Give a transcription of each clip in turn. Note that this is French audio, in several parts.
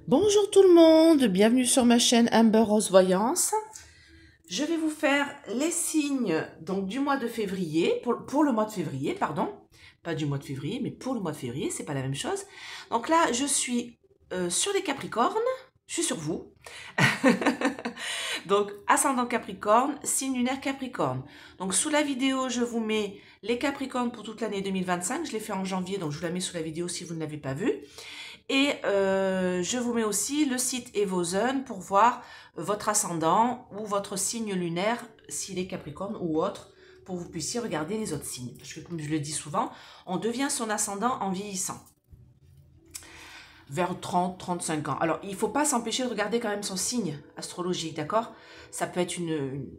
Bonjour tout le monde, bienvenue sur ma chaîne Amber Rose Voyance. Je vais vous faire les signes donc du mois de février, pour le mois de février, pardon. Pas du mois de février, mais pour le mois de février, c'est pas la même chose. Donc là, je suis sur les Capricornes, je suis sur vous. Donc, ascendant Capricorne, signe lunaire Capricorne. Donc, sous la vidéo, je vous mets les Capricornes pour toute l'année 2025. Je l'ai fait en janvier, donc je vous la mets sous la vidéo si vous ne l'avez pas vue. Et je vous mets aussi le site et vos zones pour voir votre ascendant ou votre signe lunaire, s'il est Capricorne ou autre, pour que vous puissiez regarder les autres signes. Parce que comme je le dis souvent, on devient son ascendant en vieillissant. Vers 30-35 ans. Alors, il ne faut pas s'empêcher de regarder quand même son signe astrologique, d'accord? Ça peut être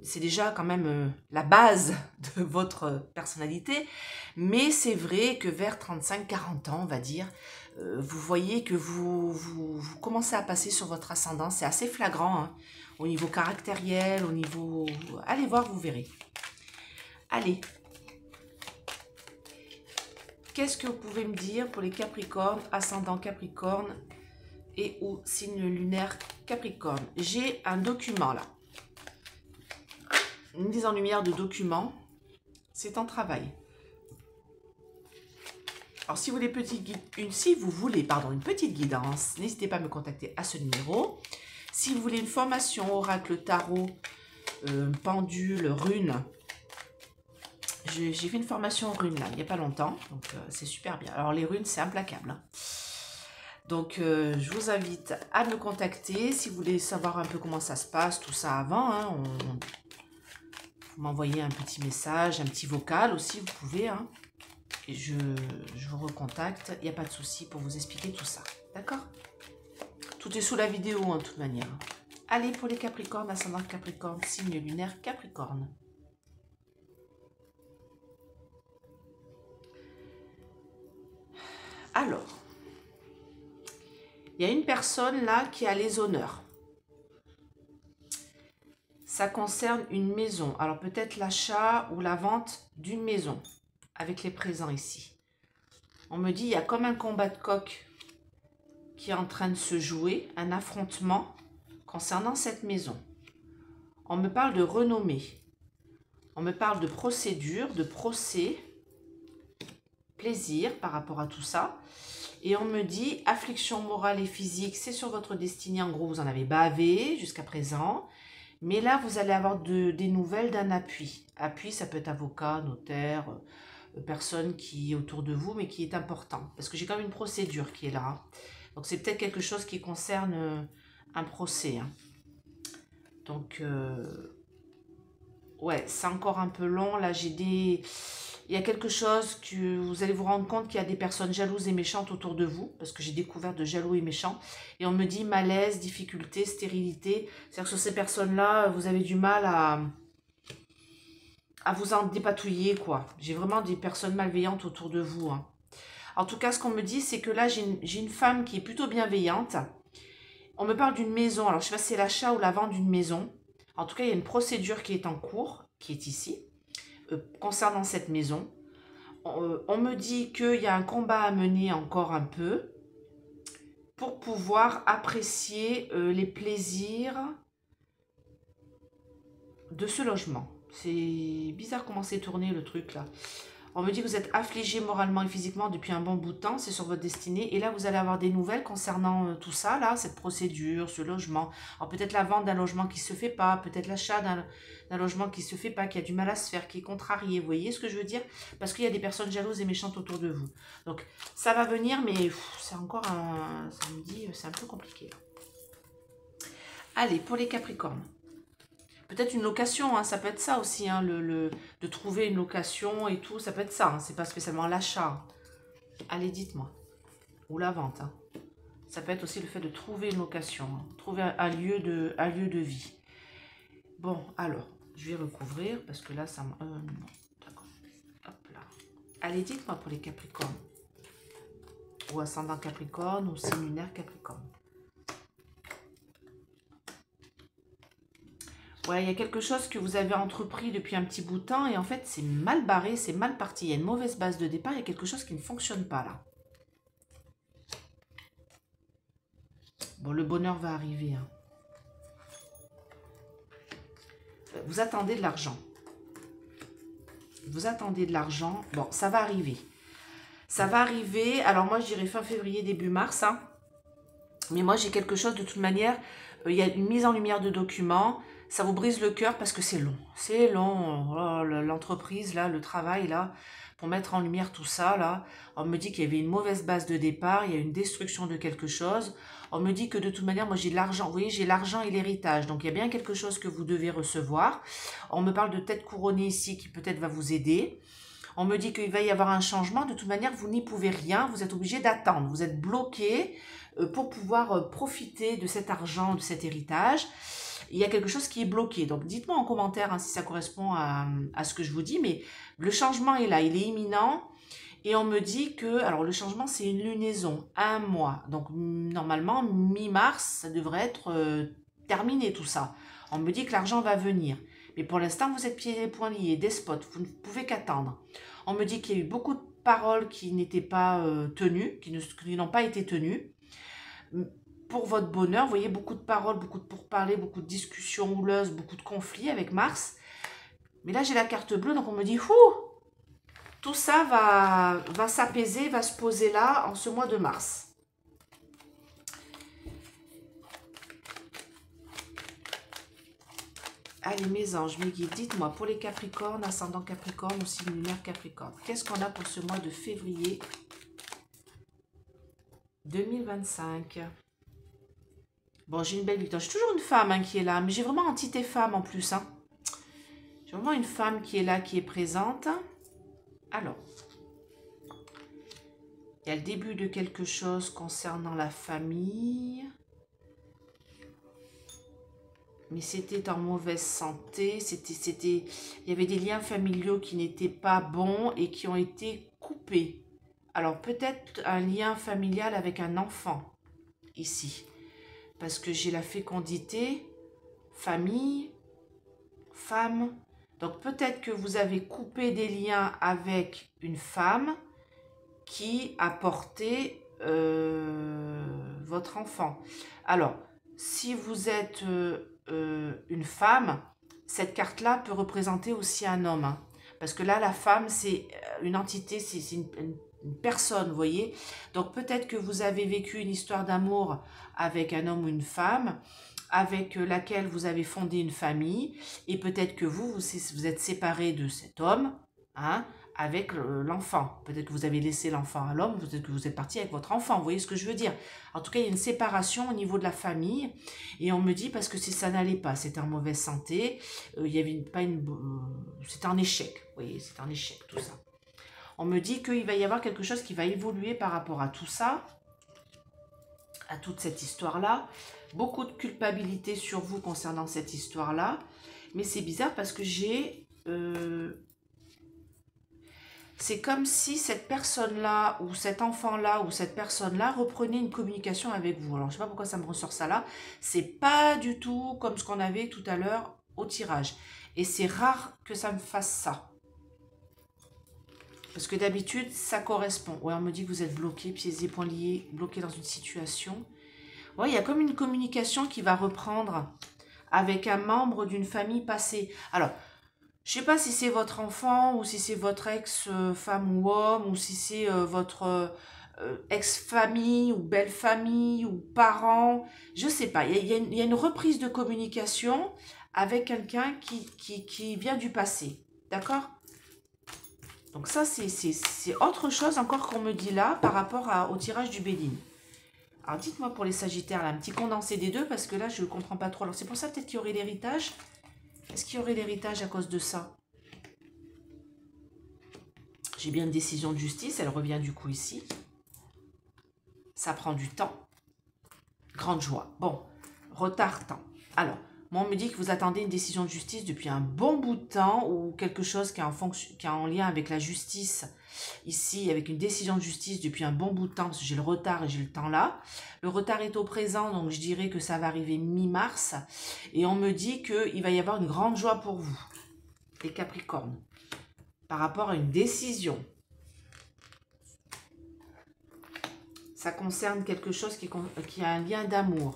c'est déjà quand même la base de votre personnalité, mais c'est vrai que vers 35-40 ans, on va dire, vous voyez que vous commencez à passer sur votre ascendant. C'est assez flagrant, hein, au niveau caractériel, au niveau... Allez voir, vous verrez. Allez. Qu'est-ce que vous pouvez me dire pour les Capricornes, ascendant Capricorne et ou signe lunaire Capricorne? J'ai un document là. Une mise en lumière de document. C'est en travail. Alors, si vous voulez une petite guidance, n'hésitez pas à me contacter à ce numéro. Si vous voulez une formation oracle tarot, pendule, rune, j'ai fait une formation rune là, il n'y a pas longtemps, donc c'est super bien. Alors les runes, c'est implacable, hein. Donc je vous invite à me contacter si vous voulez savoir un peu comment ça se passe, tout ça avant, hein. Vous m'envoyez un petit message, un petit vocal aussi, vous pouvez, hein. Et je vous recontacte, il n'y a pas de souci pour vous expliquer tout ça, d'accord? Tout est sous la vidéo, en toute manière. Allez, pour les Capricornes, ascendant Capricorne, signe lunaire Capricorne. Alors, il y a une personne là qui a les honneurs. Ça concerne une maison. Alors peut-être l'achat ou la vente d'une maison avec les présents ici. On me dit il y a comme un combat de coq qui est en train de se jouer, un affrontement concernant cette maison. On me parle de renommée. On me parle de procédure, de procès, plaisir par rapport à tout ça. Et on me dit affliction morale et physique, c'est sur votre destinée. En gros, vous en avez bavé jusqu'à présent. Mais là, vous allez avoir des nouvelles d'un appui. Appui, ça peut être avocat, notaire, personne qui est autour de vous, mais qui est important. Parce que j'ai quand même une procédure qui est là, hein. Donc, c'est peut-être quelque chose qui concerne un procès, hein. Donc, ouais, c'est encore un peu long. Là, il y a quelque chose que vous allez vous rendre compte qu'il y a des personnes jalouses et méchantes autour de vous, parce que j'ai découvert de jaloux et méchants. Et on me dit malaise, difficulté, stérilité. C'est-à-dire que sur ces personnes-là, vous avez du mal à vous en dépatouiller, quoi. J'ai vraiment des personnes malveillantes autour de vous, hein. En tout cas, ce qu'on me dit, c'est que là, j'ai une femme qui est plutôt bienveillante. On me parle d'une maison. Alors, je ne sais pas si c'est l'achat ou la vente d'une maison. En tout cas, il y a une procédure qui est en cours, qui est ici, concernant cette maison. On me dit qu'il y a un combat à mener encore un peu pour pouvoir apprécier les plaisirs de ce logement. C'est bizarre comment c'est tourné le truc là. On me dit que vous êtes affligé moralement et physiquement depuis un bon bout de temps, c'est sur votre destinée. Et là, vous allez avoir des nouvelles concernant tout ça, là, cette procédure, ce logement. Alors peut-être la vente d'un logement qui ne se fait pas, peut-être l'achat d'un logement qui ne se fait pas, qui a du mal à se faire, qui est contrarié. Vous voyez ce que je veux dire? Parce qu'il y a des personnes jalouses et méchantes autour de vous. Donc ça va venir, mais c'est encore un... Ça me dit, c'est un peu compliqué, là. Allez, pour les Capricornes. Peut-être une location, hein, ça peut être ça aussi, hein, de trouver une location et tout, ça peut être ça, hein, c'est pas spécialement l'achat. Allez, dites-moi. Ou la vente, hein. Ça peut être aussi le fait de trouver une location, hein, trouver un lieu de vie. Bon, alors, je vais recouvrir parce que là, ça me... non, d'accord. Hop là. Allez, dites-moi pour les Capricornes. Ou ascendant Capricorne, ou signe lunaire Capricorne. Ouais, il y a quelque chose que vous avez entrepris depuis un petit bout de temps et en fait, c'est mal barré, c'est mal parti. Il y a une mauvaise base de départ, il y a quelque chose qui ne fonctionne pas là. Bon, le bonheur va arriver. Hein. Vous attendez de l'argent. Vous attendez de l'argent. Bon, ça va arriver. Ça va arriver. Alors moi, je dirais fin février, début mars. Hein. Mais moi, j'ai quelque chose de toute manière. Il y a une mise en lumière de documents. Ça vous brise le cœur parce que c'est long. C'est long. Oh, l'entreprise, là, le travail, là, pour mettre en lumière tout ça, là. On me dit qu'il y avait une mauvaise base de départ. Il y a une destruction de quelque chose. On me dit que de toute manière, moi, j'ai de l'argent. Vous voyez, j'ai l'argent et l'héritage. Donc, il y a bien quelque chose que vous devez recevoir. On me parle de tête couronnée ici qui peut-être va vous aider. On me dit qu'il va y avoir un changement. De toute manière, vous n'y pouvez rien. Vous êtes obligé d'attendre. Vous êtes bloqué pour pouvoir profiter de cet argent, de cet héritage. Il y a quelque chose qui est bloqué. Donc, dites-moi en commentaire hein, si ça correspond à ce que je vous dis. Mais le changement est là. Il est imminent. Et on me dit que... Alors, le changement, c'est une lunaison. 1 mois. Donc, normalement, mi-mars, ça devrait être terminé tout ça. On me dit que l'argent va venir. Mais pour l'instant, vous êtes pieds et poings liés, despote. Vous ne pouvez qu'attendre. On me dit qu'il y a eu beaucoup de paroles qui n'étaient pas tenues, qui n'ont pas été tenues. Pour votre bonheur, vous voyez, beaucoup de paroles, beaucoup de pourparlers, beaucoup de discussions houleuses, beaucoup de conflits avec Mars. Mais là, j'ai la carte bleue, donc on me dit, tout ça va s'apaiser, va se poser là, en ce mois de mars. Allez, mes anges, mes guides, dites-moi, pour les Capricornes, ascendant Capricorne, aussi lunaire Capricorne, qu'est-ce qu'on a pour ce mois de février 2025? Bon, j'ai une belle victoire. J'ai toujours une femme hein, qui est là, mais j'ai vraiment entité femme en plus. Hein. J'ai vraiment une femme qui est là, qui est présente. Alors, il y a le début de quelque chose concernant la famille. Mais c'était en mauvaise santé. Il y avait des liens familiaux qui n'étaient pas bons et qui ont été coupés. Alors, peut-être un lien familial avec un enfant, ici. Parce que j'ai la fécondité, famille, femme. Donc peut-être que vous avez coupé des liens avec une femme qui a porté votre enfant. Alors, si vous êtes une femme, cette carte-là peut représenter aussi un homme. Hein. Parce que là, la femme, c'est une entité, c'est une personne, vous voyez. Donc peut-être que vous avez vécu une histoire d'amour avec un homme ou une femme, avec laquelle vous avez fondé une famille, et peut-être que vous êtes séparé de cet homme, hein, avec l'enfant. Peut-être que vous avez laissé l'enfant à l'homme, peut-être que vous êtes parti avec votre enfant, vous voyez ce que je veux dire. En tout cas, il y a une séparation au niveau de la famille, et on me dit parce que ça n'allait pas, c'était en mauvaise santé, il y avait c'était un échec, vous voyez, c'est un échec tout ça. On me dit qu'il va y avoir quelque chose qui va évoluer par rapport à tout ça, à toute cette histoire-là. Beaucoup de culpabilité sur vous concernant cette histoire-là. Mais c'est bizarre parce que j'ai... c'est comme si cette personne-là, ou cet enfant-là, ou cette personne-là reprenait une communication avec vous. Alors, je ne sais pas pourquoi ça me ressort ça là. C'est pas du tout comme ce qu'on avait tout à l'heure au tirage. Et c'est rare que ça me fasse ça. Parce que d'habitude, ça correspond. Ouais, on me dit que vous êtes bloqué, pieds et poings liés, bloqué dans une situation. Ouais, il y a comme une communication qui va reprendre avec un membre d'une famille passée. Alors, je ne sais pas si c'est votre enfant ou si c'est votre ex-femme ou homme ou si c'est votre ex-famille ou belle-famille ou parent. Je ne sais pas. Il y a une reprise de communication avec quelqu'un qui vient du passé. D'accord ? Donc ça, c'est autre chose encore qu'on me dit là par rapport au tirage du Béline. Alors dites-moi pour les Sagittaires, là, un petit condensé des deux, parce que là, je ne comprends pas trop. Alors c'est pour ça peut-être qu'il y aurait l'héritage. Est-ce qu'il y aurait l'héritage à cause de ça? J'ai bien une décision de justice, elle revient du coup ici. Ça prend du temps. Grande joie. Bon, retard, temps. Alors, moi, on me dit que vous attendez une décision de justice depuis un bon bout de temps ou quelque chose qui est en lien avec la justice ici, avec une décision de justice depuis un bon bout de temps, parce que j'ai le retard et j'ai le temps là. Le retard est au présent, donc je dirais que ça va arriver mi-mars. Et on me dit qu'il va y avoir une grande joie pour vous, les Capricornes, par rapport à une décision. Ça concerne quelque chose qui a un lien d'amour.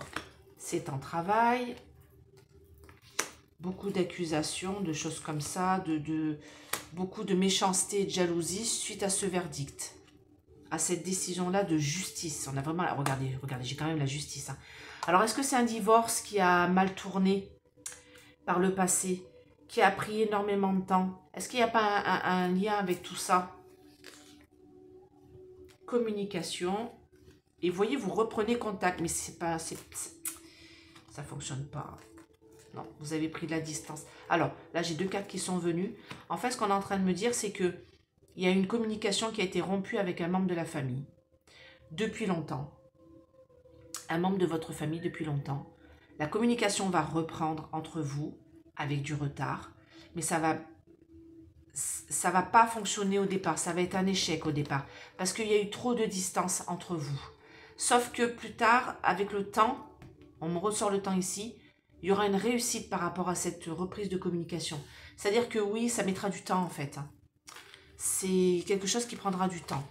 C'est en travail. Beaucoup d'accusations, de choses comme ça, beaucoup de méchanceté et de jalousie suite à ce verdict. À cette décision-là de justice. On a vraiment... Regardez, j'ai quand même la justice. Hein. Alors, est-ce que c'est un divorce qui a mal tourné par le passé, qui a pris énormément de temps? Est-ce qu'il n'y a pas un lien avec tout ça? Communication. Et voyez, vous reprenez contact. Mais c'est pas... ça ne fonctionne pas. Non, vous avez pris de la distance. Alors, là, j'ai 2 cartes qui sont venues. En fait, ce qu'on est en train de me dire, c'est que il y a une communication qui a été rompue avec un membre de la famille depuis longtemps. Un membre de votre famille depuis longtemps. La communication va reprendre entre vous avec du retard, mais ça va pas fonctionner au départ. Ça va être un échec au départ parce qu'il y a eu trop de distance entre vous. Sauf que plus tard, avec le temps, on me ressort le temps ici, il y aura une réussite par rapport à cette reprise de communication. C'est-à-dire que oui, ça mettra du temps en fait. C'est quelque chose qui prendra du temps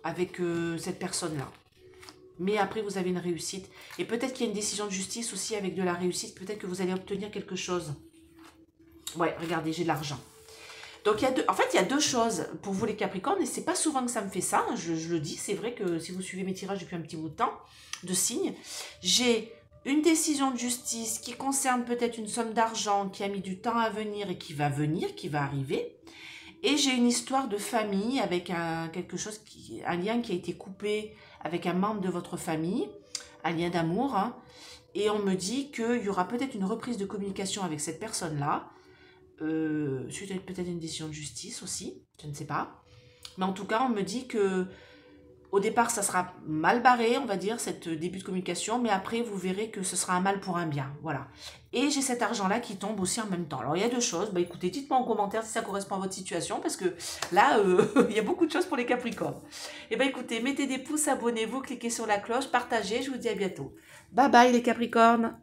avec cette personne-là. Mais après, vous avez une réussite. Et peut-être qu'il y a une décision de justice aussi avec de la réussite. Peut-être que vous allez obtenir quelque chose. Ouais, regardez, j'ai de l'argent. Donc, en fait, il y a 2 choses pour vous les Capricornes. Et c'est pas souvent que ça me fait ça. Hein, je le dis, c'est vrai que si vous suivez mes tirages depuis un petit bout de temps, de signes, j'ai une décision de justice qui concerne peut-être une somme d'argent qui a mis du temps à venir et qui va arriver. Et j'ai une histoire de famille avec un lien qui a été coupé avec un membre de votre famille, un lien d'amour. Hein, et on me dit qu'il y aura peut-être une reprise de communication avec cette personne-là, suite à peut-être une décision de justice aussi, je ne sais pas. Mais en tout cas, on me dit que au départ, ça sera mal barré, on va dire, cette début de communication, mais après, vous verrez que ce sera un mal pour un bien, voilà. Et j'ai cet argent-là qui tombe aussi en même temps. Alors, il y a 2 choses. Bah, écoutez, dites-moi en commentaire si ça correspond à votre situation, parce que là, il y a beaucoup de choses pour les Capricornes. Et bien, écoutez, mettez des pouces, abonnez-vous, cliquez sur la cloche, partagez, je vous dis à bientôt. Bye bye les Capricornes!